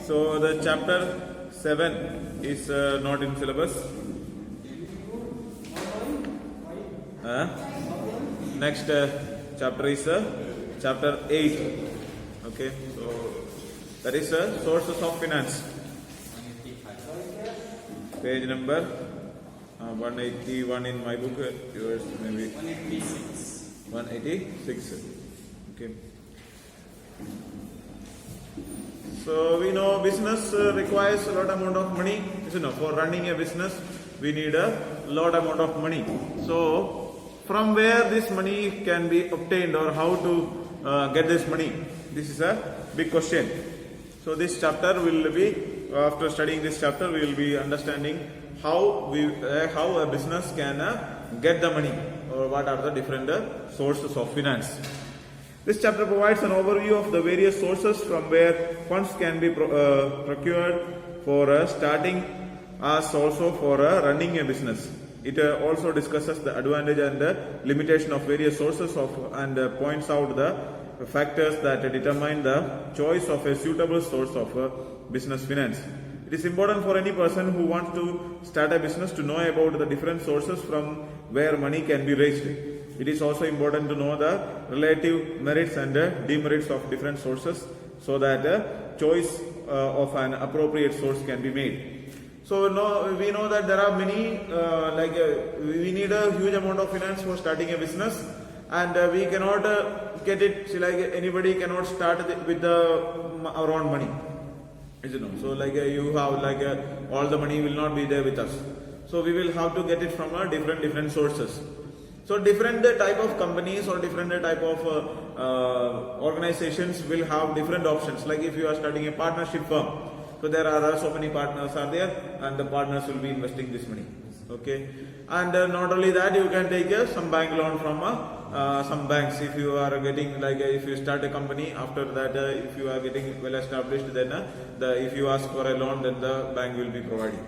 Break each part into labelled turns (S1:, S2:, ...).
S1: So the chapter 7 is not in syllabus. Next chapter is chapter 8. Okay, so that is sources of finance. Page number 181 in my book. Yours maybe 186. Okay. So we know business requires a lot amount of money. For running a business, we need a lot amount of money. So from where this money can be obtained, or how to get this money? This is a big question. So this chapter will be, after studying this chapter, we will be understanding how a business can get the money, or what are the different sources of finance. This chapter provides an overview of the various sources from where funds can be procured for starting, as also for running a business. It also discusses the advantage and limitation of various sources and points out the factors that determine the choice of a suitable source of business finance. It is important for any person who wants to start a business to know about the different sources from where money can be raised. It is also important to know the relative merits and demerits of different sources, so that choice of an appropriate source can be made. So we know that there are many, we need a huge amount of finance for starting a business, and we cannot get it, anybody cannot start with our own money. So you have all the money will not be there with us. So we will have to get it from different sources. So different type of companies or different type of organizations will have different options. Like if you are starting a partnership firm, so there are so many partners are there, and the partners will be investing this money. Okay, and not only that, you can take some bank loan from some banks. If you are getting if you start a company, after that if you are getting well established, then if you ask for a loan, then the bank will be providing.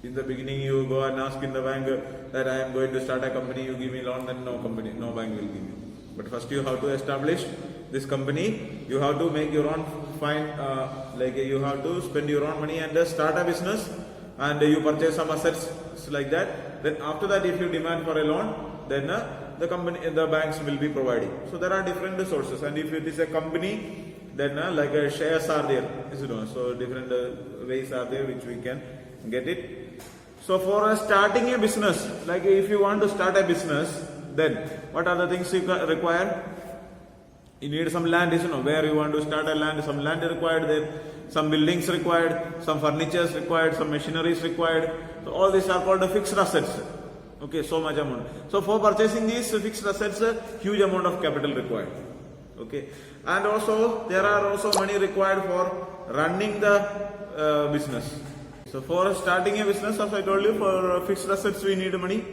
S1: In the beginning, you go and ask in the bank that I am going to start a company, you give me loan, then no bank will give you. But first you have to establish this company, you have to make your own you have to spend your own money and start a business, and you purchase some assets like that. Then after that, if you demand for a loan, then the banks will be providing. So there are different sources, and if it is a company, then shares are there. So different ways are there which we can get it. So for starting a business, if you want to start a business, then what are the things you require? You need some land, where you want to start a land, some land required there, some buildings required, some furniture required, some machineries required. So all these are called fixed assets. Okay, so much amount. So for purchasing these fixed assets, huge amount of capital required. Okay, and also there are also money required for running the business. So for starting a business, as I told you, for fixed assets we need money.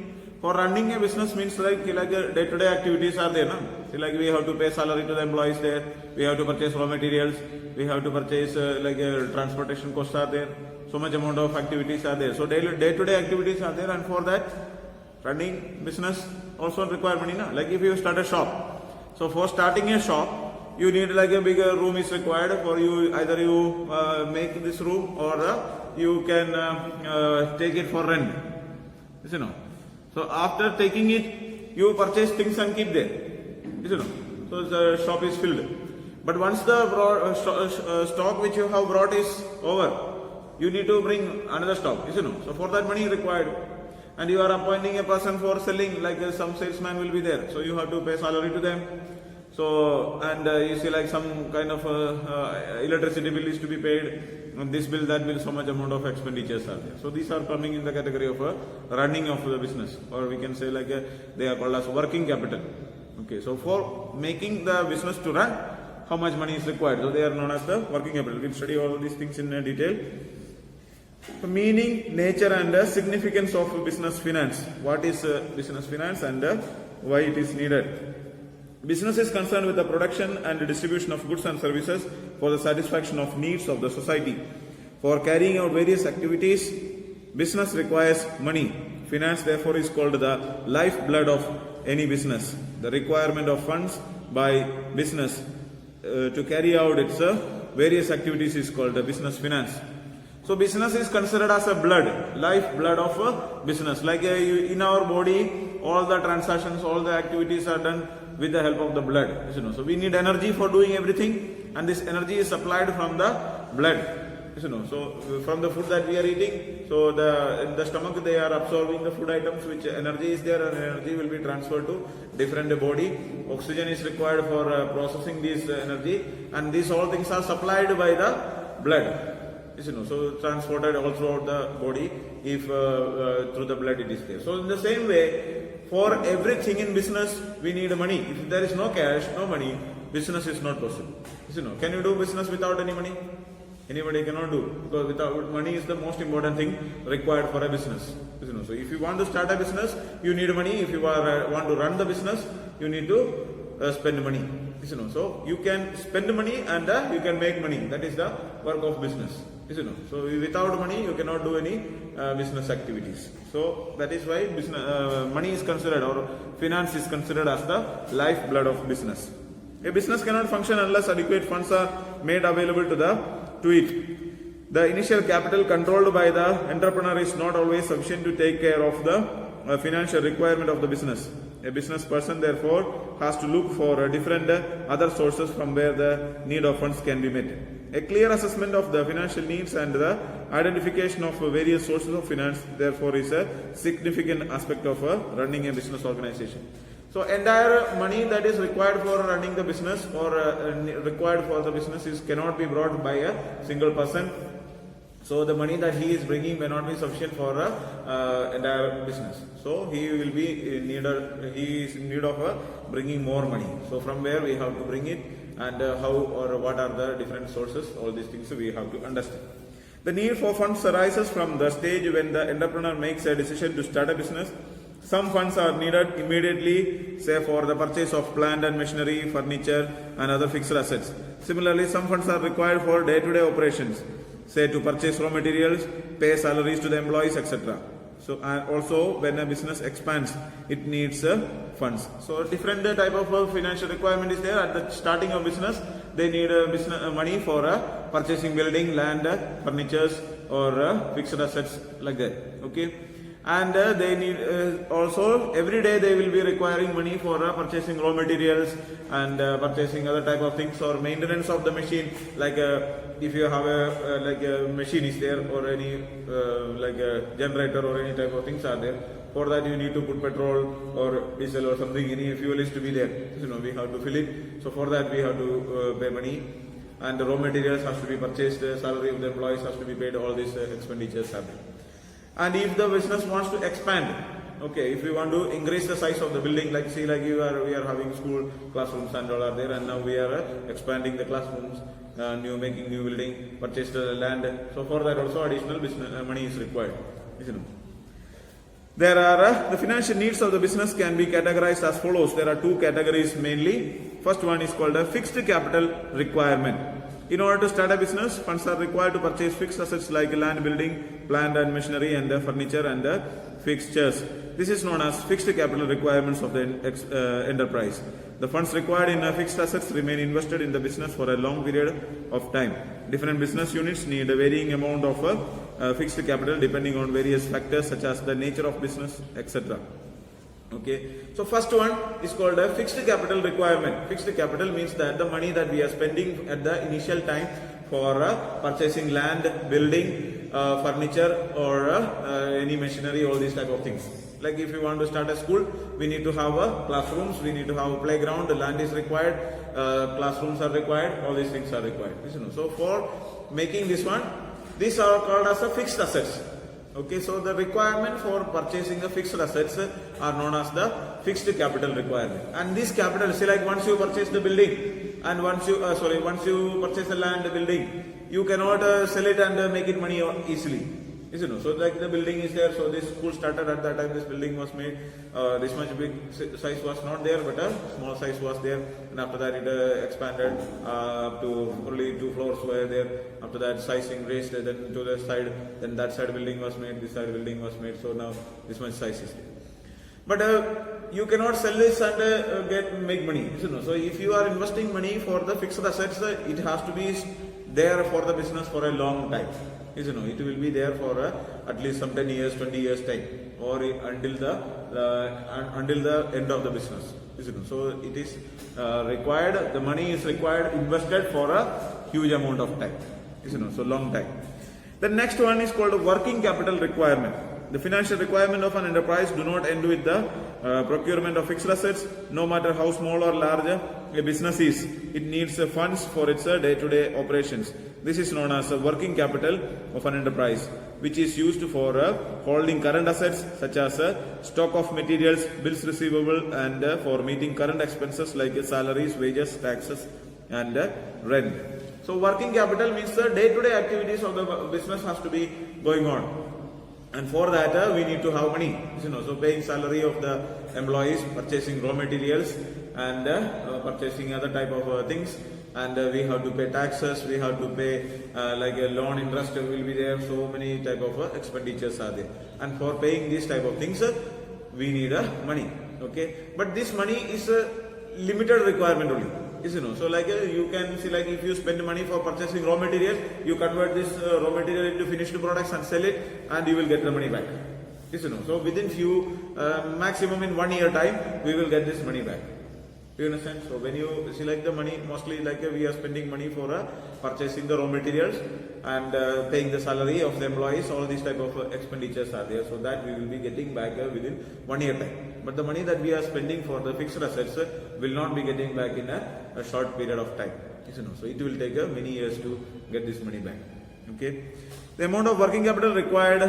S1: For running a business means day-to-day activities are there. We have to pay salary to the employees there. We have to purchase raw materials. We have to purchase transportation costs are there. So much amount of activities are there. So day-to-day activities are there, and for that, running business also require money. If you start a shop. So for starting a shop, you need a bigger room is required for you. Either you make this room, or you can take it for rent. So after taking it, you purchase things and keep there. So the shop is filled. But once the stock which you have brought is over, you need to bring another stock. So for that money required. And you are appointing a person for selling, some salesman will be there. So you have to pay salary to them. So, and you see some kind of electricity bill is to be paid, and this bill, that bill, so much amount of expenditures are there. So these are coming in the category of running of the business, or we can say they are called as working capital. Okay, so for making the business to run, how much money is required? So they are known as the working capital. We'll study all of these things in detail. The meaning, nature and significance of business finance. What is business finance and why it is needed? Business is concerned with the production and distribution of goods and services for the satisfaction of needs of the society. For carrying out various activities, business requires money. Finance, therefore, is called the lifeblood of any business. The requirement of funds by business to carry out its various activities is called business finance. So business is considered as a blood, life blood of a business. Like in our body, all the transactions, all the activities are done with the help of the blood. So we need energy for doing everything, and this energy is supplied from the blood. So from the food that we are eating, so in the stomach they are absorbing the food items, which energy is there, and energy will be transferred to different body. Oxygen is required for processing this energy, and these all things are supplied by the blood. So transported all throughout the body if through the blood it is there. So in the same way, for everything in business we need money. If there is no cash, no money, business is not possible. Can you do business without any money? Anybody cannot do, because without money is the most important thing required for a business. So if you want to start a business, you need money. If you want to run the business, you need to spend money. So you can spend money and you can make money. That is the work of business. So without money you cannot do any business activities. So that is why money is considered, or finance is considered as the lifeblood of business. A business cannot function unless adequate funds are made available to it. The initial capital controlled by the entrepreneur is not always sufficient to take care of the financial requirement of the business. A business person therefore has to look for different other sources from where the need of funds can be met. A clear assessment of the financial needs and the identification of various sources of finance therefore is a significant aspect of running a business organization. So entire money that is required for running the business or required for the business cannot be brought by a single person. So the money that he is bringing may not be sufficient for entire business. So he will be in need of bringing more money. So from where we have to bring it, and how or what are the different sources, all these things we have to understand. The need for funds arises from the stage when the entrepreneur makes a decision to start a business. Some funds are needed immediately, say for the purchase of plant and machinery, furniture and other fixed assets. Similarly, some funds are required for day-to-day operations, say to purchase raw materials, pay salaries to the employees, etc. So also when a business expands, it needs funds. So different type of financial requirement is there. At the starting of business, they need money for purchasing building, land, furnitures or fixed assets like that. Okay. And they need also every day they will be requiring money for purchasing raw materials and purchasing other type of things, or maintenance of the machine, like if you have a machine is there, or any like a generator or any type of things are there. For that you need to put petrol or diesel or something, any fuel is to be there. We have to fill it. So for that we have to pay money, and the raw materials has to be purchased, salary of the employees has to be paid, all these expenditures happen. And if the business wants to expand, okay, if we want to increase the size of the building, like see, like we are having school classrooms and all are there, and now we are expanding the classrooms, making new building, purchase the land. So for that also additional business money is required. There are the financial needs of the business can be categorized as follows. There are two categories mainly. First one is called a fixed capital requirement. In order to start a business, funds are required to purchase fixed assets like land, building, plant and machinery, and furniture and fixtures. This is known as fixed capital requirements of the enterprise. The funds required in fixed assets remain invested in the business for a long period of time. Different business units need a varying amount of fixed capital depending on various factors such as the nature of business, etc. Okay, so first one is called a fixed capital requirement. Fixed capital means that the money that we are spending at the initial time for purchasing land, building, furniture or any machinery, all these type of things. Like if you want to start a school, we need to have classrooms, we need to have a playground, the land is required, classrooms are required, all these things are required. So for making this one, these are called as a fixed assets. Okay, so the requirement for purchasing the fixed assets are known as the fixed capital requirement. And this capital, say like once you purchase the building and once you purchase the land, building, you cannot sell it and make it money easily. So like the building is there, so this school started at that time, this building was made, this much big size was not there, but a small size was there, and after that it expanded up to only 2 floors were there. After that sizing raised, then to the side, then that side building was made, this side building was made, so now this much size is there. But you cannot sell this and make money. So if you are investing money for the fixed assets, it has to be there for the business for a long time. It will be there for at least some 10 years, 20 years time, or until the end of the business. So it is required, the money is required, invested for a huge amount of time. So long time. The next one is called working capital requirement. The financial requirement of an enterprise do not end with the procurement of fixed assets. No matter how small or large a business is, it needs funds for its day-to-day operations. This is known as working capital of an enterprise, which is used for holding current assets such as stock of materials, bills receivable, and for meeting current expenses like salaries, wages, taxes, and rent. So working capital means the day-to-day activities of the business has to be going on. And for that, we need to have money. So paying salary of the employees, purchasing raw materials, and purchasing other type of things. And we have to pay taxes. We have to pay like a loan interest will be there. So many type of expenditures are there. And for paying these type of things, we need money. Okay, but this money is a limited requirement only. So like you can see, like if you spend money for purchasing raw materials, you convert this raw material into finished products and sell it, and you will get the money back. So within maximum in 1 year time, we will get this money back. You understand? So when you see like the money, mostly like we are spending money for purchasing the raw materials and paying the salary of the employees, all these type of expenditures are there. So that we will be getting back within 1 year time. But the money that we are spending for the fixed assets will not be getting back in a short period of time. So it will take many years to get this money back. Okay. The amount of working capital required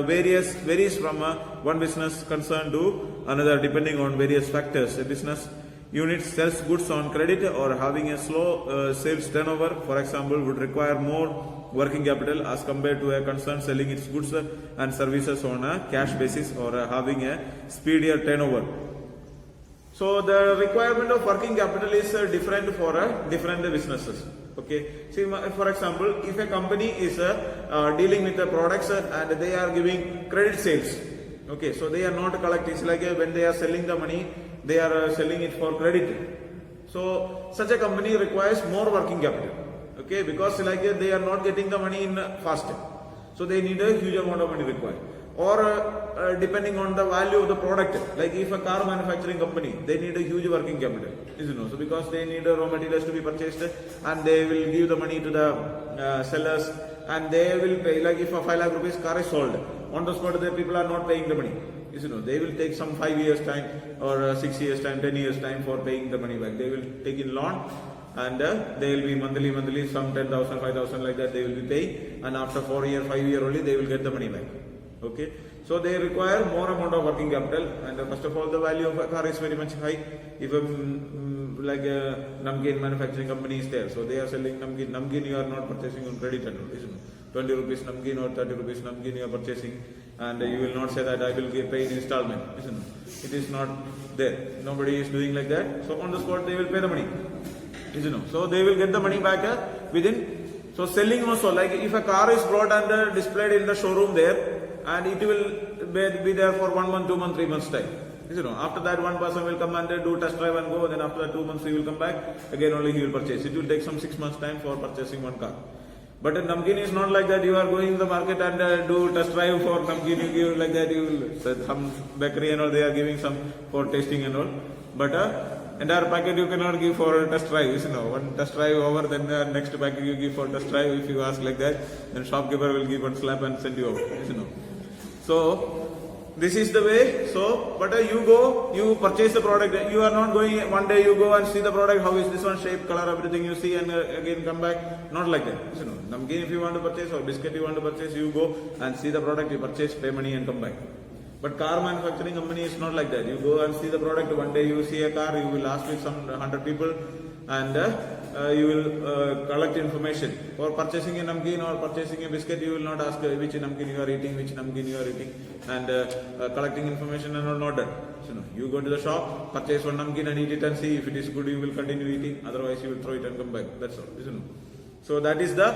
S1: varies from one business concern to another depending on various factors. A business unit sells goods on credit or having a slow sales turnover, for example, would require more working capital as compared to a concern selling its goods and services on a cash basis or having a speedier turnover. So the requirement of working capital is different for different businesses. Okay. See, for example, if a company is dealing with the products and they are giving credit sales. Okay, so they are not collecting. It's like when they are selling the money, they are selling it for credit. So such a company requires more working capital. Okay, because like they are not getting the money in fast. So they need a huge amount of money required. Or depending on the value of the product, like if a car manufacturing company, they need a huge working capital. So because they need raw materials to be purchased, and they will give the money to the sellers, and they will pay. Like if a 5 lakh rupees car is sold, on the spot the people are not paying the money. They will take some 5 years time or 6 years time, 10 years time for paying the money back. They will take in loan, and they will be monthly, some 10,000, 5,000 like that they will be paying, and after 4 year, 5 year only they will get the money back. Okay, so they require more amount of working capital, and first of all the value of a car is very much high. If like a namkeen manufacturing company is there, so they are selling namkeen you are not purchasing on credit at all, isn't it? 20 rupees namkeen or 30 rupees namkeen you are purchasing, and you will not say that I will pay in installment, isn't it? It is not there. Nobody is doing like that. So on the spot they will pay the money, isn't it? So they will get the money back within. So selling also, like if a car is brought and displayed in the showroom there, and it will be there for 1 month, 2 months, 3 months time. After that one person will come and do test drive and go, then after that 2 months he will come back, again only he will purchase. It will take some 6 months time for purchasing one car. But in namkeen is not like that. You are going to the market and do test drive for namkeen, you give like that, you will, some bakery and all, they are giving some for tasting and all. But entire packet you cannot give for test drive. One test drive over, then the next packet you give for test drive. If you ask like that, then shopkeeper will give one slap and send you out. So this is the way. So, but you go, you purchase the product. You are not going one day. You go and see the product. How is this one, shape, color, everything you see, and again come back. Not like that. Namkeen if you want to purchase, or biscuit you want to purchase, you go and see the product. You purchase, pay money, and come back. But car manufacturing company is not like that. You go and see the product. One day you see a car, you will ask with some 100 people, and you will collect information. For purchasing a namkeen or purchasing a biscuit, you will not ask which namkeen you are eating, which namkeen you are eating, and collecting information and all not done. So, you go to the shop, purchase one namkeen and eat it and see if it is good, you will continue eating. Otherwise, you will throw it and come back. That's all. So that is the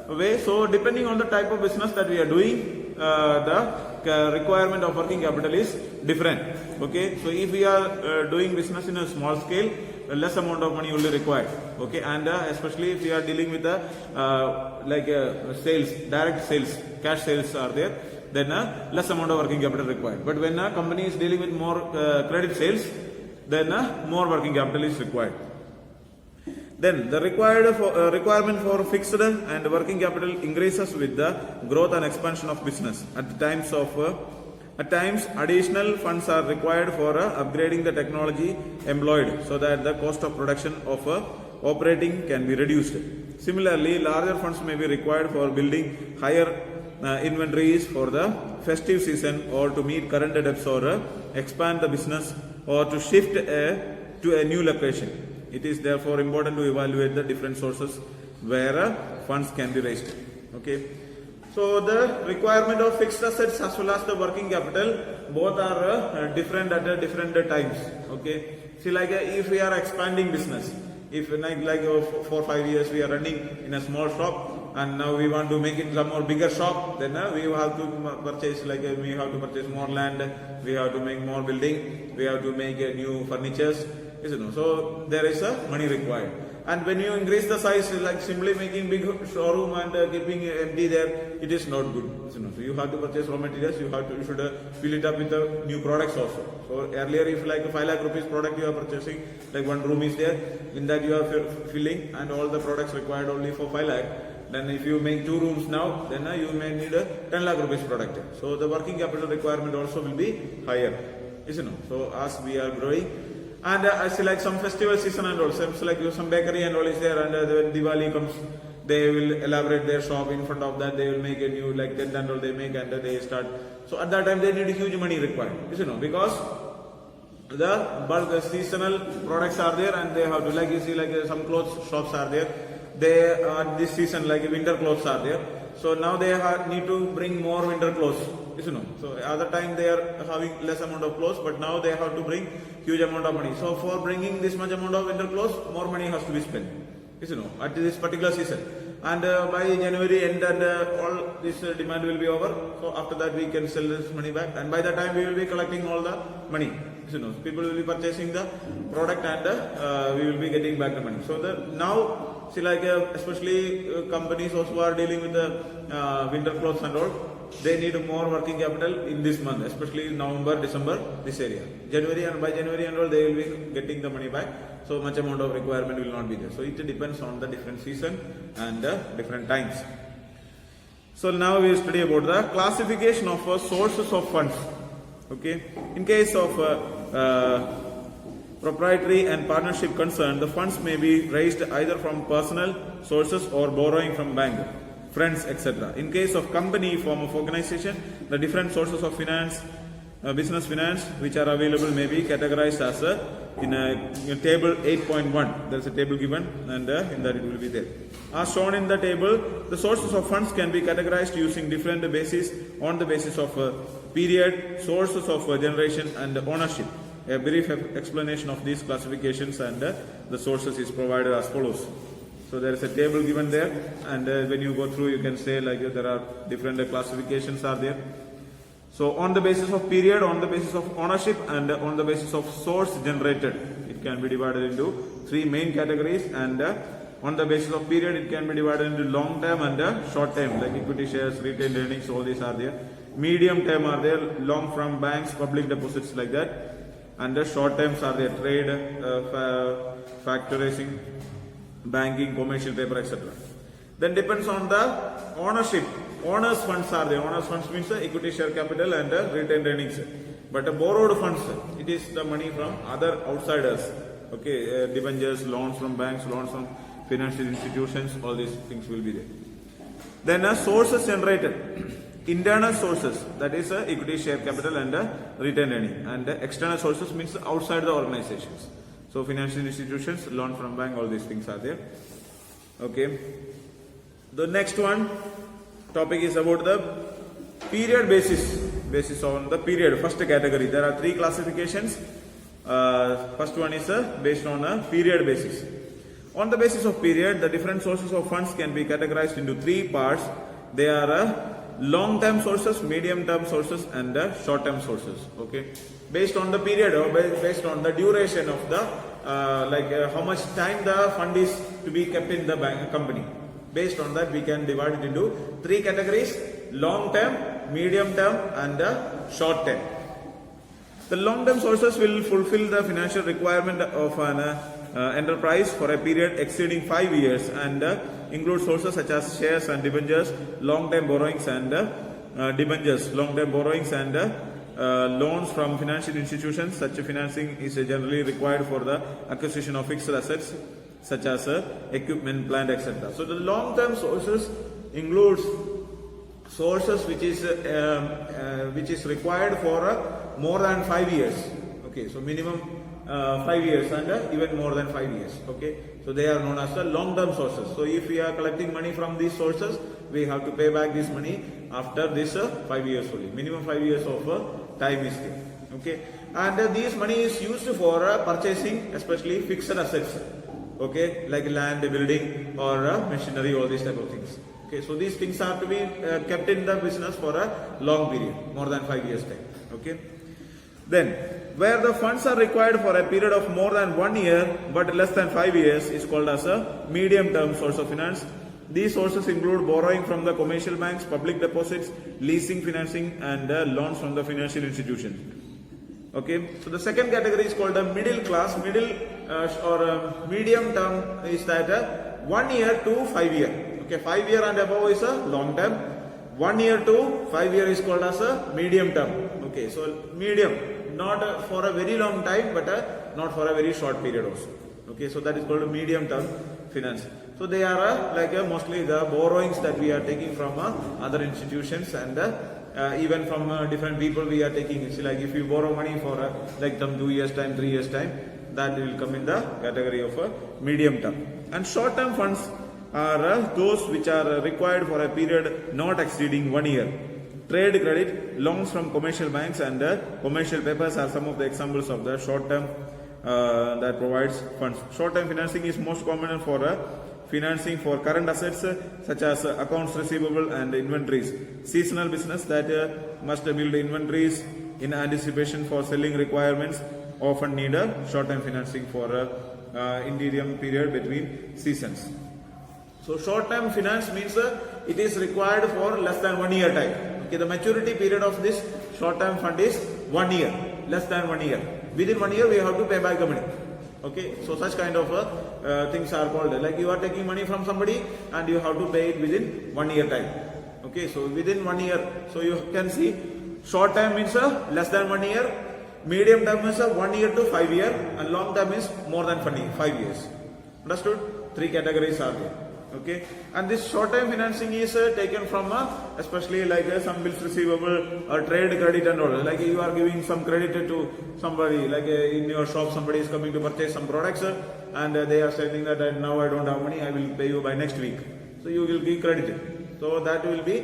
S1: way. So depending on the type of business that we are doing, the requirement of working capital is different. Okay, so if we are doing business in a small scale, less amount of money only required. Okay, and especially if you are dealing with sales, direct sales, cash sales are there, then less amount of working capital required. But when a company is dealing with more credit sales, then more working capital is required. Then the requirement for fixed and working capital increases with the growth and expansion of business. At times additional funds are required for upgrading the technology employed so that the cost of production of operating can be reduced. Similarly, larger funds may be required for building higher inventories for the festive season, or to meet current debts, or expand the business, or to shift to a new location. It is therefore important to evaluate the different sources where funds can be raised. Okay. So the requirement of fixed assets as well as the working capital, both are different at different times. Okay. See, like if we are expanding business, if like 4 or 5 years we are running in a small shop, and now we want to make it some more bigger shop, then we have to purchase we have to purchase more land, we have to make more building, we have to make new furnitures. So there is money required. And when you increase the size, like simply making big showroom and keeping empty there, it is not good. So you have to purchase raw materials, you should fill it up with the new products also. So earlier, if like 5 lakh rupees product you are purchasing, like one room is there, in that you are filling and all the products required only for 5 lakh. Then if you make 2 rooms now, then you may need a 10 lakh rupees product. So the working capital requirement also will be higher. So as we are growing, and I see like some festival season and all, some bakery and all is there, and when Diwali comes, they will elaborate their shop. In front of that, they will make a new tent and all they make, and they start. So at that time, they need huge money required, because the bulk seasonal products are there, and they have to some clothes shops are there. They are this season winter clothes are there. So now they need to bring more winter clothes. So other time they are having less amount of clothes, but now they have to bring huge amount of money. So for bringing this much amount of winter clothes, more money has to be spent. At this particular season. And by January end, and all this demand will be over. So after that we can sell this money back, and by that time we will be collecting all the money. People will be purchasing the product, and we will be getting back the money. So now, see, especially companies also are dealing with the winter clothes and all, they need more working capital in this month, especially November, December, this area. January, and by January and all, they will be getting the money back. So much amount of requirement will not be there. So it depends on the different season and different times. So now we will study about the classification of sources of funds. Okay. In case of proprietary and partnership concern, the funds may be raised either from personal sources or borrowing from bank, friends, etc. In case of company form of organization, the different sources of finance, business finance which are available may be categorized as in table 8.1. There is a table given, and in that it will be there. As shown in the table, the sources of funds can be categorized using different bases on the basis of period, sources of generation, and ownership. A brief explanation of these classifications and the sources is provided as follows. So there is a table given there, and when you go through, you can say there are different classifications are there. So on the basis of period, on the basis of ownership, and on the basis of source generated, it can be divided into 3 main categories. And on the basis of period, it can be divided into long term and short term, like equity shares, retained earnings, all these are there. Medium term are there, long from banks, public deposits, like that. And the short terms are there, trade, factoring, banking, commercial paper, etc. Then depends on the ownership. Owners funds are there. Owners funds means equity share capital and retained earnings. But borrowed funds, it is the money from other outsiders. Okay, debentures, loans from banks, loans from financial institutions, all these things will be there. Then sources generated. Internal sources, that is equity share capital and retained earning. And external sources means outside the organizations. So financial institutions, loan from bank, all these things are there. Okay. The next one topic is about the period basis on the period. First category, there are 3 classifications. First one is based on a period basis. On the basis of period, the different sources of funds can be categorized into 3 parts. They are long term sources, medium term sources, and short term sources. Okay, based on the period or based on the duration of the how much time the fund is to be kept in the bank company. Based on that, we can divide it into three categories: long term, medium term, and short term. The long term sources will fulfill the financial requirement of an enterprise for a period exceeding 5 years and include sources such as shares and debentures, long term borrowings and debentures, long term borrowings and loans from financial institutions. Such financing is generally required for the acquisition of fixed assets such as equipment, plant, etc. So the long term sources includes sources which is required for more than 5 years. Okay, so minimum 5 years and even more than 5 years. Okay, so they are known as the long term sources. So if we are collecting money from these sources, we have to pay back this money after this 5 years only. Minimum 5 years of time is there. Okay, and this money is used for purchasing especially fixed assets. Okay, like land, building, or machinery, all these type of things. Okay, so these things are to be kept in the business for a long period, more than 5 years time. Okay, then where the funds are required for a period of more than 1 year but less than 5 years is called as a medium term source of finance. These sources include borrowing from the commercial banks, public deposits, leasing financing, and loans from the financial institutions. Okay, so the second category is called the middle class. Medium term is that 1 year to 5 year. Okay, 5 year and above is a long term. 1 year to 5 year is called as a medium term. Okay, so medium, not for a very long time, but not for a very short period also. Okay, so that is called a medium term finance. So they are mostly the borrowings that we are taking from other institutions and even from different people we are taking. It's like if you borrow money for like 2 years time, 3 years time, that will come in the category of medium term. And short term funds are those which are required for a period not exceeding 1 year. Trade credit, loans from commercial banks and commercial papers are some of the examples of the short term that provides funds. Short term financing is most common for financing for current assets such as accounts receivable and inventories. Seasonal business that must build inventories in anticipation for selling requirements often need a short term financing for interim period between seasons. So short term finance means it is required for less than 1 year time. Okay, the maturity period of this short term fund is 1 year, less than 1 year. Within 1 year we have to pay back the money. Okay, so such kind of things are called like you are taking money from somebody and you have to pay it within 1 year time. Okay, so within 1 year, so you can see short term means less than 1 year, medium term is 1 year to 5 year, and long term is more than 5 years. Understood? Three categories are there. Okay, and this short term financing is taken from especially like some bills receivable or trade credit and all. Like you are giving some credit to somebody, like in your shop somebody is coming to purchase some products and they are saying that now I don't have money, I will pay you by next week. So you will give credit. So that will be,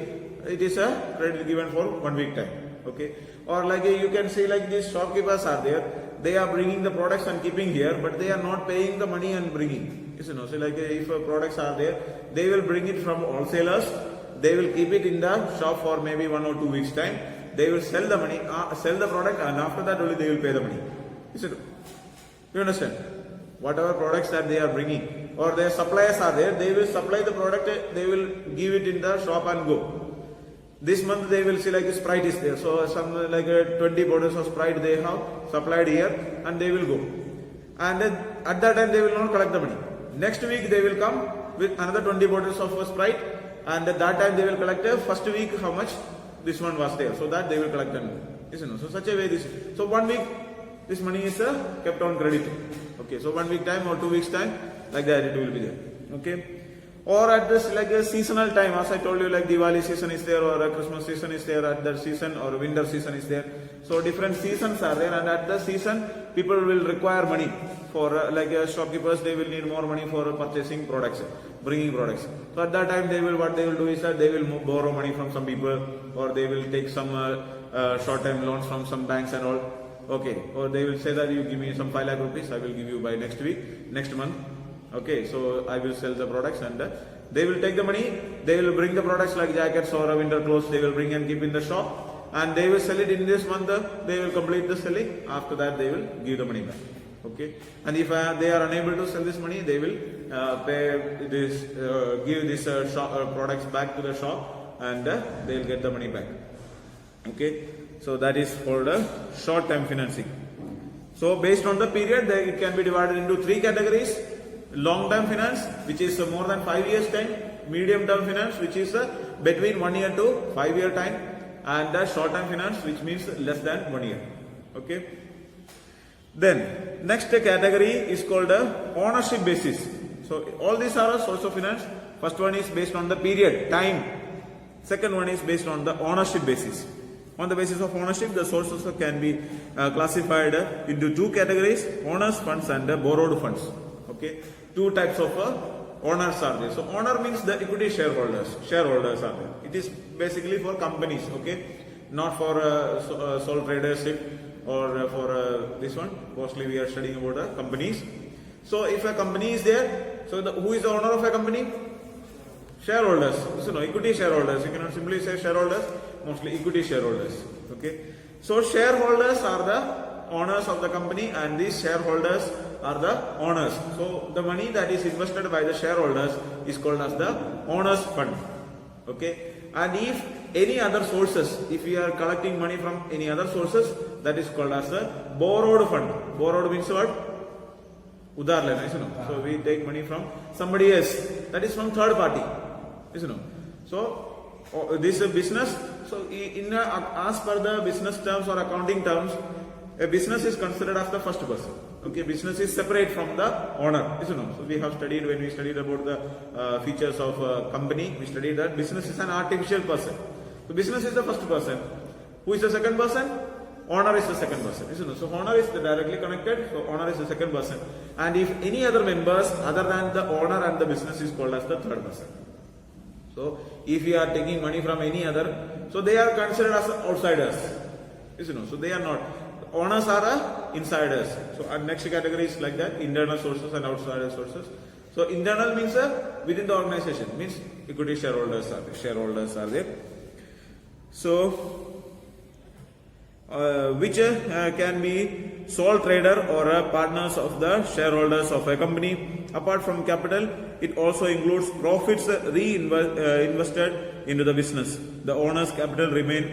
S1: it is a credit given for 1 week time. Okay, or like you can see like these shopkeepers are there, they are bringing the products and keeping here, but they are not paying the money and bringing. So like if products are there, they will bring it from wholesalers, they will keep it in the shop for maybe 1 or 2 weeks time, they will sell the money, sell the product, and after that only they will pay the money. You understand? Whatever products that they are bringing, or their suppliers are there, they will supply the product, they will give it in the shop and go. This month they will see like Sprite is there, so some like 20 bottles of Sprite they have supplied here and they will go. And then at that time they will not collect the money. Next week they will come with another 20 bottles of Sprite, and at that time they will collect first week how much this one was there, so that they will collect them. So such a way this. So 1 week this money is kept on credit. Okay, so 1 week time or 2 weeks time, like that it will be there. Okay, or at this like a seasonal time, as I told you, like Diwali season is there, or a Christmas season is there at that season, or winter season is there. So different seasons are there, and at the season people will require money for like shopkeepers, they will need more money for purchasing products, bringing products. So at that time what they will do is that they will borrow money from some people, or they will take some short-term loans from some banks and all. Okay, or they will say that you give me some 5 lakh rupees, I will give you by next week, next month. Okay, so I will sell the products, and they will take the money, they will bring the products like jackets or winter clothes, they will bring and keep in the shop, and they will sell it in this month, they will complete the selling, after that they will give the money back. Okay, and if they are unable to sell this money, they will give this products back to the shop, and they will get the money back. Okay, so that is called short-term financing. So based on the period, it can be divided into three categories: long-term finance, which is more than 5 years time; medium-term finance, which is between 1 year to 5 year time; and short-term finance, which means less than 1 year. Okay. Then next category is called ownership basis. So all these are a source of finance. First one is based on the period, time. Second one is based on the ownership basis. On the basis of ownership, the sources can be classified into two categories: owners funds and borrowed funds. Okay, two types of owners are there. So owner means the equity shareholders. Shareholders are there. It is basically for companies. Okay, not for sole tradership or for this one. Mostly we are studying about companies. So if a company is there, so who is the owner of a company? Shareholders. So no, equity shareholders. You cannot simply say shareholders. Mostly equity shareholders. Okay. So shareholders are the owners of the company, and these shareholders are the owners. So the money that is invested by the shareholders is called as the owners fund. Okay. And if any other sources, if we are collecting money from any other sources, that is called as a borrowed fund. Borrowed means what? Udhar lena, so we take money from somebody else, that is from third party. So this business, so as per the business terms or accounting terms, a business is considered as the first person. Okay, business is separate from the owner. So we have studied, when we studied about the features of a company, we studied that business is an artificial person. So business is the first person. Who is the second person? Owner is the second person. So owner is directly connected. So owner is the second person. And if any other members other than the owner and the business is called as the third person. So if you are taking money from any other, so they are considered as outsiders. So they are not. Owners are insiders. So our next category is like that: internal sources and outsider sources. So internal means within the organization, means equity shareholders are there. Shareholders are there. So which can be sole trader or partners of the shareholders of a company. Apart from capital, it also includes profits reinvested into the business. The owner's capital remain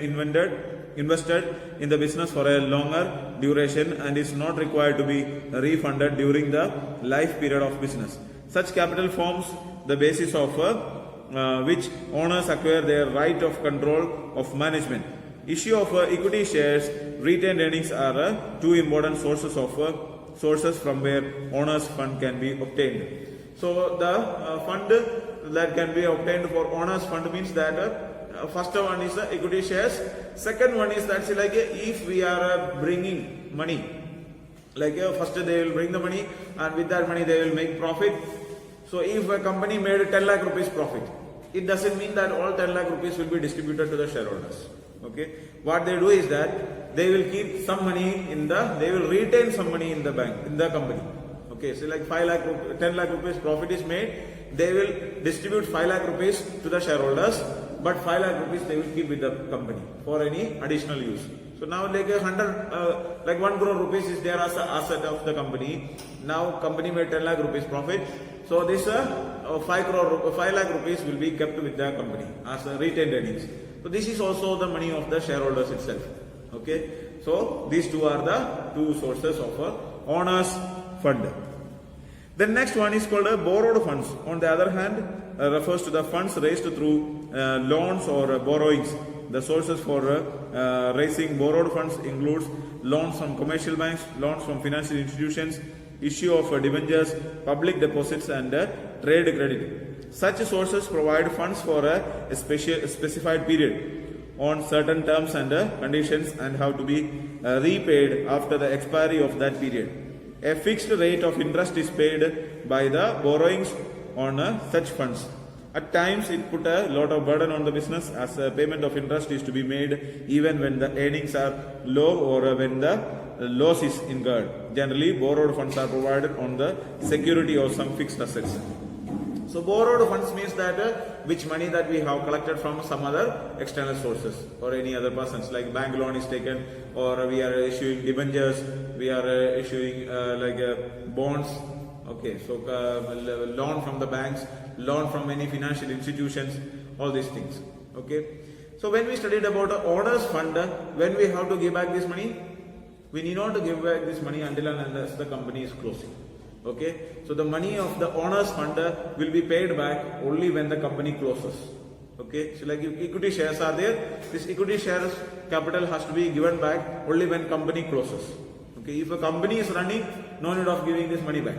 S1: invested in the business for a longer duration and is not required to be refunded during the life period of business. Such capital forms the basis of which owners acquire their right of control of management. Issue of equity shares, retained earnings are two important sources from where owners fund can be obtained. So the fund that can be obtained for owners fund means that first one is the equity shares. Second one is that like if we are bringing money, like first they will bring the money, and with that money they will make profit. So if a company made 10 lakh rupees profit, it doesn't mean that all 10 lakh rupees will be distributed to the shareholders. Okay, what they do is that they will keep some money they will retain some money in the bank, in the company. Okay, so like 10 lakh rupees profit is made, they will distribute 5 lakh rupees to the shareholders, but 5 lakh rupees they will keep with the company for any additional use. So now like 1 crore rupees is there as an asset of the company. Now company made 10 lakh rupees profit. So this 5 lakh rupees will be kept with the company as retained earnings. So this is also the money of the shareholders itself. Okay. So these two are the two sources of owners fund. The next one is called borrowed funds. On the other hand, refers to the funds raised through loans or borrowings. The sources for raising borrowed funds includes loans from commercial banks, loans from financial institutions, issue of debentures, public deposits, and trade credit. Such sources provide funds for a specified period on certain terms and conditions and have to be repaid after the expiry of that period. A fixed rate of interest is paid by the borrowings on such funds. At times, it put a lot of burden on the business as a payment of interest is to be made even when the earnings are low or when the loss is incurred. Generally, borrowed funds are provided on the security of some fixed assets. So borrowed funds means that which money that we have collected from some other external sources or any other persons, like bank loan is taken, or we are issuing debentures, we are issuing bonds. Okay, so loan from the banks, loan from many financial institutions, all these things. Okay, so when we studied about owner's fund, when we have to give back this money, we need not to give back this money until and unless the company is closing. Okay, so the money of the owner's fund will be paid back only when the company closes. Okay, so like if equity shares are there, this equity shares capital has to be given back only when company closes. Okay, if a company is running, no need of giving this money back.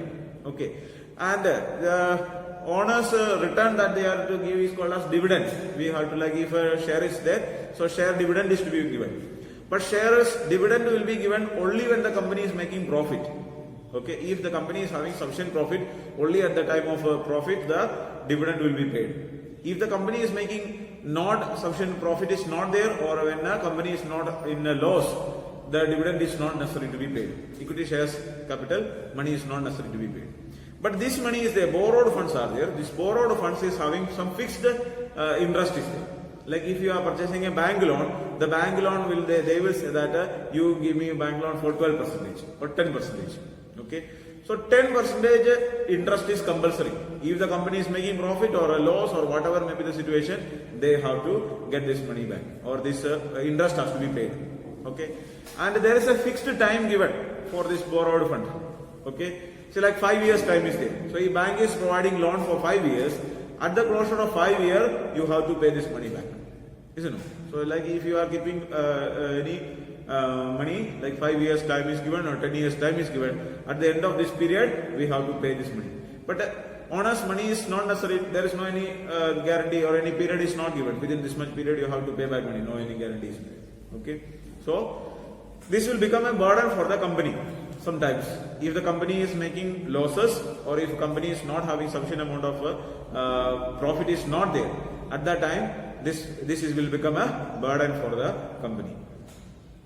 S1: Okay, and the owner's return that they are to give is called as dividend. We have to, like, if a share is there, so share dividend is to be given. But shares dividend will be given only when the company is making profit. Okay, if the company is having sufficient profit, only at the time of profit the dividend will be paid. If the company is making not sufficient profit is not there, or when a company is not in a loss, the dividend is not necessary to be paid. Equity shares capital money is not necessary to be paid. But this money is there, borrowed funds are there. This borrowed funds is having some fixed interest is there. Like if you are purchasing a bank loan, the bank loan will they will say that you give me a bank loan for 12% or 10%. Okay, so 10% interest is compulsory. If the company is making profit or a loss or whatever may be the situation, they have to get this money back, or this interest has to be paid. Okay, and there is a fixed time given for this borrowed fund. Okay, so like 5 years time is there. So if bank is providing loan for 5 years, at the closure of 5 years, you have to pay this money back. Isn't it? So like if you are keeping any money, like 5 years time is given or 10 years time is given, at the end of this period, we have to pay this money. But owner's money is not necessary, there is no any guarantee or any period is not given. Within this much period, you have to pay back money, no any guarantee is made. Okay, so this will become a burden for the company. Sometimes, if the company is making losses or if company is not having sufficient amount of profit is not there, at that time this will become a burden for the company.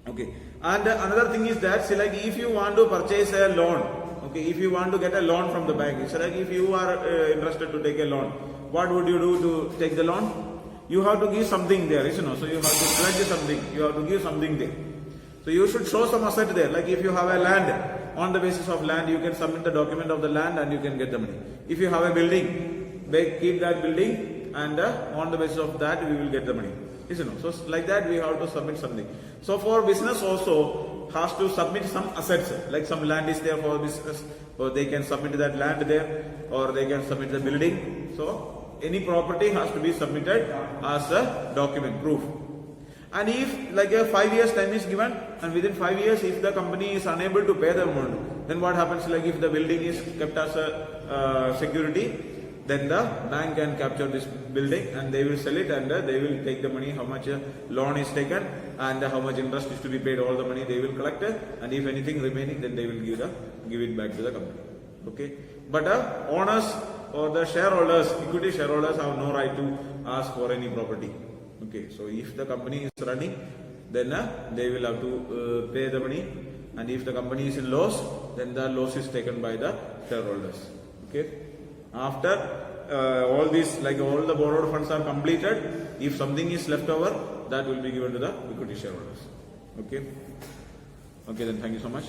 S1: Okay, and another thing is that, say like if you want to purchase a loan, okay, if you want to get a loan from the bank, it's like if you are interested to take a loan, what would you do to take the loan? You have to give something there, isn't it? So you have to pledge something, you have to give something there. So you should show some asset there. Like if you have a land, on the basis of land, you can submit the document of the land and you can get the money. If you have a building, they keep that building and on the basis of that, we will get the money. Isn't it? So like that, we have to submit something. So for business also has to submit some assets. Like some land is there for business, or they can submit that land there, or they can submit the building. So any property has to be submitted as a document, proof. And if like a 5 years time is given, and within 5 years if the company is unable to pay the amount, then what happens? Like if the building is kept as a security, then the bank can capture this building and they will sell it and they will take the money, how much loan is taken and how much interest is to be paid, all the money they will collect it, and if anything remaining, then they will give it back to the company. Okay, but owners or the shareholders, equity shareholders have no right to ask for any property. Okay, so if the company is running, then they will have to pay the money, and if the company is in loss, then the loss is taken by the shareholders. Okay, after all these, like all the borrowed funds are completed, if something is left over, that will be given to the equity shareholders. Okay, then thank you so much.